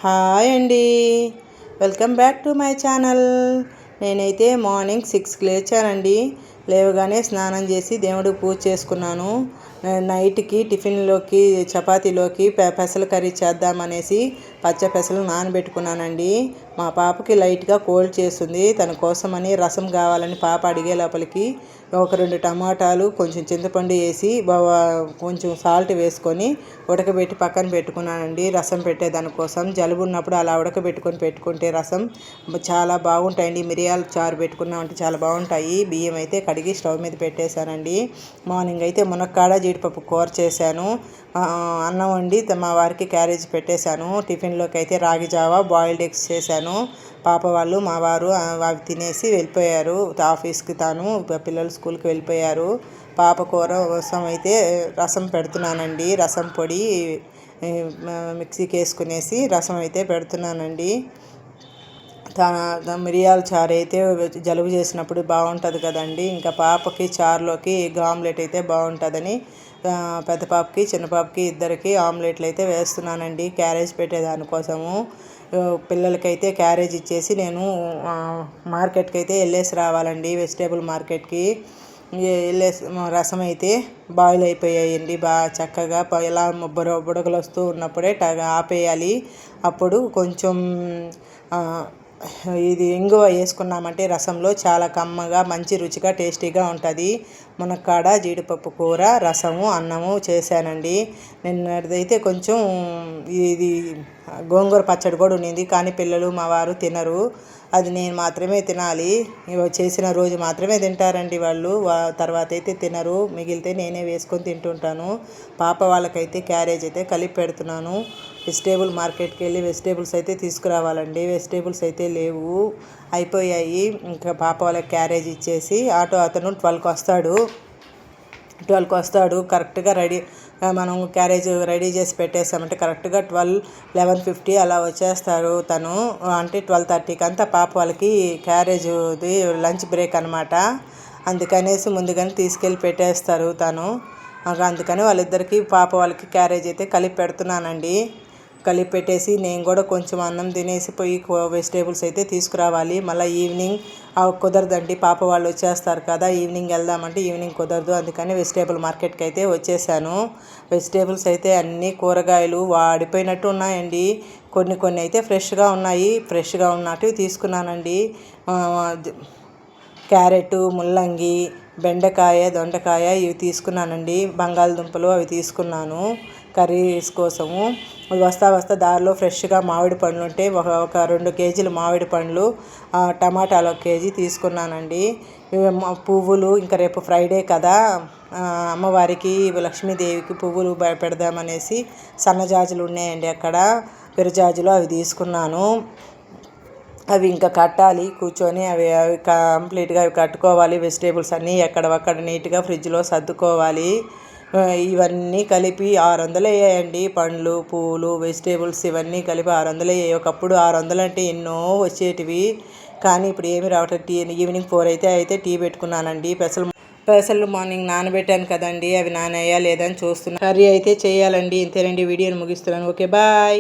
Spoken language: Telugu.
హాయ్ అండి, welcome back to my channel. నేనైతే మార్నింగ్ 6కి లేచానండి. లేవగానే స్నానం చేసి దేవుడికి పూజ చేసుకున్నాను. నైట్కి టిఫిన్లోకి చపాతీలోకి పెసల కర్రీ చేద్దామనేసి పచ్చ పెసలు నానబెట్టుకున్నానండి. మా పాపకి లైట్గా కోల్డ్ చేస్తుంది, తన కోసమని రసం కావాలని పాప అడిగే లోపలికి ఒక 2 టమాటాలు కొంచెం చింతపండు వేసి కొంచెం సాల్ట్ వేసుకొని ఉడకబెట్టి పక్కన పెట్టుకున్నానండి. రసం పెట్టేదానికోసం జలుబు ఉన్నప్పుడు అలా పెట్టుకుంటే రసం చాలా బాగుంటాయండి. మిరియాల చారు పెట్టుకున్నామంటే చాలా బాగుంటాయి. బియ్యం అయితే కడిగి స్టవ్ మీద పెట్టేశానండి. మార్నింగ్ అయితే మునక్కాడ జీడిపప్పు కూర చేశాను. అన్నం వండి మా వారికి క్యారేజ్ పెట్టేశాను. టిఫిన్లోకి అయితే రాగి జావా బాయిల్డ్ ఎగ్స్ చేశాను. పాప వాళ్ళు మా వారు అవి తినేసి వెళ్ళిపోయారు ఆఫీస్కి. పిల్లలు స్కూల్కి వెళ్ళిపోయారు. పాప కూర కోసం అయితే రసం పెడుతున్నానండి. రసం పొడి మిక్సీకి వేసుకునేసి రసం అయితే పెడుతున్నానండి. మిరియాల చారు అయితే జలుబు చేసినప్పుడు బాగుంటుంది కదండి. ఇంకా పాపకి చారులోకి ఎగ్ ఆమ్లెట్ అయితే బాగుంటుందని పెద్ద పాపకి చిన్న పాపకి ఇద్దరికి ఆమ్లెట్లు అయితే వేస్తున్నానండి క్యారేజ్ పెట్టేదానికోసము. పిల్లలకైతే క్యారేజ్ ఇచ్చేసి నేను మార్కెట్కి అయితే వెళ్ళేసి రావాలండి. వెజిటేబుల్ మార్కెట్కి వెళ్ళేసి రసం అయితే బాయిల్ అయిపోయాయండి. బాగా చక్కగా ఇలా బుడగలు వస్తూ ఉన్నప్పుడే ఆపేయాలి. అప్పుడు కొంచెం ఇది ఇంగువ వేసుకున్నామంటే రసంలో చాలా కమ్మగా మంచి రుచిగా టేస్టీగా ఉంటుంది. మునక్కాడ జీడిపప్పు కూర రసము అన్నము చేశానండి. నిన్నటిదైతే కొంచెం ఇది గోంగూర పచ్చడి కూడా ఉండింది, కానీ పిల్లలు మా వారు తినరు. అది నేను మాత్రమే తినాలి. చేసిన రోజు మాత్రమే తింటారండి వాళ్ళు, తర్వాత అయితే తినరు. మిగిలితే నేనే వేసుకొని తింటుంటాను. పాప వాళ్ళకైతే క్యారేజ్ అయితే కలిపి పెడుతున్నాను. వెజిటేబుల్ మార్కెట్కి వెళ్ళి వెజిటేబుల్స్ అయితే తీసుకురావాలండి. వెజిటేబుల్స్ అయితే లేవు, అయిపోయాయి. ఇంకా పాప వాళ్ళకి క్యారేజ్ ఇచ్చేసి అతను 12కి వస్తాడు. కరెక్ట్గా మనం క్యారేజ్ రెడీ చేసి పెట్టేసామంటే కరెక్ట్గా 11:50 అలా వచ్చేస్తారు తను. అంటే 12:30కి అంతా పాప వాళ్ళకి క్యారేజ్ది లంచ్ బ్రేక్ అనమాట. అందుకనేసి ముందుగానే తీసుకెళ్ళి పెట్టేస్తారు తను. అందుకని వాళ్ళిద్దరికి పాప వాళ్ళకి క్యారేజ్ అయితే కలిపి పెడుతున్నానండి. కలిపి పెట్టేసి నేను కూడా కొంచెం అన్నం తినేసి పోయి వెజిటేబుల్స్ అయితే తీసుకురావాలి. మళ్ళీ ఈవినింగ్ కుదరదండి, పాప వాళ్ళు వచ్చేస్తారు కదా. ఈవినింగ్ వెళ్దామంటే ఈవినింగ్ కుదరదు. అందుకని వెజిటేబుల్ మార్కెట్కి అయితే వచ్చేసాను. వెజిటేబుల్స్ అయితే అన్ని కూరగాయలు వాడిపోయినట్టు ఉన్నాయండి. కొన్ని అయితే ఫ్రెష్గా ఉన్నాయి. ఫ్రెష్గా ఉన్నట్టు తీసుకున్నానండి. క్యారెట్, ముల్లంగి, బెండకాయ, దొండకాయ ఇవి తీసుకున్నానండి. బంగాళదుంపలు అవి తీసుకున్నాను కర్రీస్ కోసము. వస్తా దారిలో ఫ్రెష్గా మామిడి పండ్లు ఉంటే ఒక 2 కేజీలు మామిడి పండ్లు, టమాటాలు 1 కేజీ తీసుకున్నానండి. పువ్వులు ఇంకా రేపు ఫ్రైడే కదా, అమ్మవారికి లక్ష్మీదేవికి పువ్వులు పెడదామనేసి సన్నజాజులు ఉన్నాయండి అక్కడ, విరజాజులు అవి తీసుకున్నాను. అవి ఇంకా కట్టాలి కూర్చొని. అవి కంప్లీట్గా అవి కట్టుకోవాలి. వెజిటేబుల్స్ అన్నీ ఎక్కడవక్కడ నీట్గా ఫ్రిడ్జ్లో సర్దుకోవాలి. ఇవన్నీ కలిపి 600 అయ్యాయండి. పండ్లు, పూలు, వెజిటేబుల్స్ ఇవన్నీ కలిపి 600 అయ్యాయి. ఒకప్పుడు 600 అంటే ఎన్నో వచ్చేటివి, కానీ ఇప్పుడు ఏమి రావట్లేదు. ఈవినింగ్ 4 అయితే టీ పెట్టుకున్నానండి. పెసలు మార్నింగ్ నానబెట్టాను కదండి, అవి నానయ్యా లేదని చూస్తున్నాను. కర్రీ అయితే చేయాలండి. ఇంతేనండి, వీడియోని ముగిస్తున్నాను. Okay, bye.